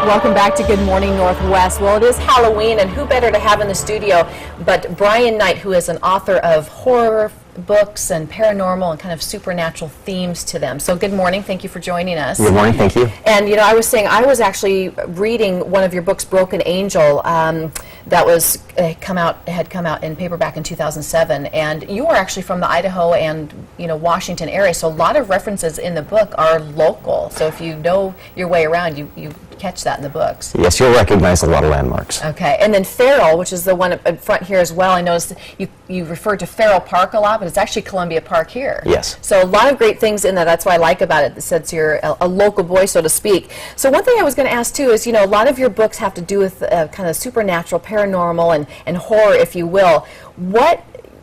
Welcome back to Good Morning Northwest. Well, it is Halloween, and who better to have in the studio but Brian Knight, who is an author of horror books and paranormal and kind of supernatural themes to them. So good morning. Thank you for joining us. Good morning. Thank you. And, you know, I was saying I was actually reading one of your books, Broken Angel, that was had come out in paperback in 2007. And you are actually from the Idaho and, you know, Washington area. So a lot of references in the book are local. So if you know your way around, you catch that in the books. Yes, you'll recognize a lot of landmarks. Okay, and then Farrell, which is the one up front here as well. I noticed you referred to Farrell Park a lot, but it's actually Columbia Park here. Yes. So a lot of great things in that. That's what I like about it, since you're a local boy, so to speak. So one thing I was going to ask too is, you know, a lot of your books have to do with kind of supernatural, paranormal, and horror, if you will.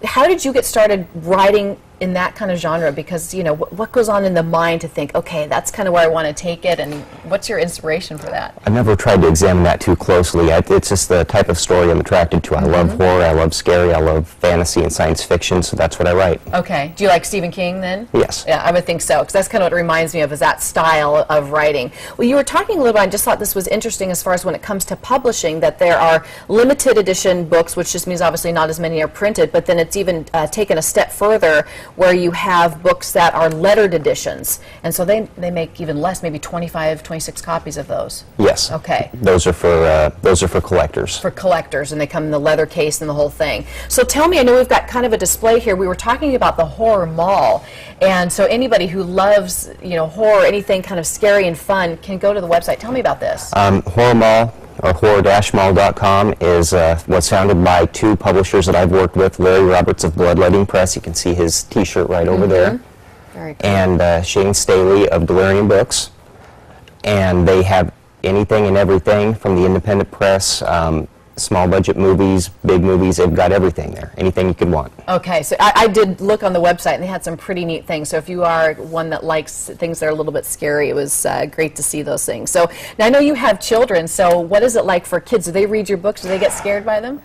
How did you get started writing in that kind of genre? Because, you know, what goes on in the mind to think, okay, that's kind of where I want to take it, and what's your inspiration for that? I've never tried to examine that too closely. It's just the type of story I'm attracted to. I love horror, I love scary, I love fantasy and science fiction, so that's what I write. Okay. Do you like Stephen King then? Yes. Yeah, I would think so, because that's kind of what it reminds me of, is that style of writing. Well, you were talking a little bit, I just thought this was interesting as far as when it comes to publishing, that there are limited edition books, which just means obviously not as many are printed, but then it's even taken a step further where you have books that are lettered editions, and so they make even less, maybe 25, 26 copies of those. Yes. Okay. Those are for collectors. For collectors, and they come in the leather case and the whole thing. So tell me, I know we've got kind of a display here. We were talking about the horror mall, and so anybody who loves, you know, horror, anything kind of scary and fun, can go to the website. Tell me about this. Horror Mall, or horror-mall.com, is what's founded by two publishers that I've worked with, Larry Roberts of Bloodletting Press. You can see his t-shirt right over there. Very cool. And Shane Staley of Delirium Books. And they have anything and everything from the independent press, small budget movies, big movies. They've got everything there, anything you could want. Okay, so I did look on the website, and they had some pretty neat things. So if you are one that likes things that are a little bit scary, it was great to see those things. So now I know you have children, so what is it like for kids? Do they read your books? Do they get scared by them?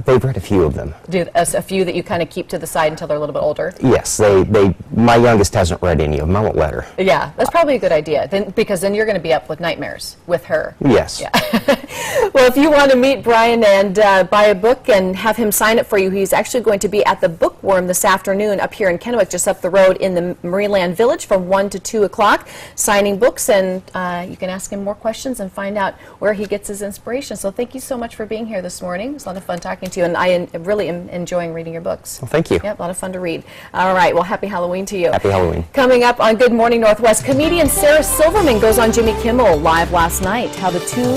They've read a few of them. Do a few that you kind of keep to the side until they're a little bit older? Yes, my youngest hasn't read any of them. I won't let her. Yeah, that's probably a good idea, because then you're going to be up with nightmares with her. Yes. Yeah. Well, if you want to meet Brian and buy a book and have him sign it for you, he's actually going to be at the Bookworm this afternoon up here in Kennewick, just up the road in the Marineland Village from 1 to 2 o'clock, signing books, and you can ask him more questions and find out where he gets his inspiration. So thank you so much for being here this morning. It was a lot of fun talking to you, and I really am enjoying reading your books. Well, thank you. Yep, a lot of fun to read. All right, well, happy Halloween to you. Happy Halloween. Coming up on Good Morning Northwest, comedian Sarah Silverman goes on Jimmy Kimmel Live last night. How the two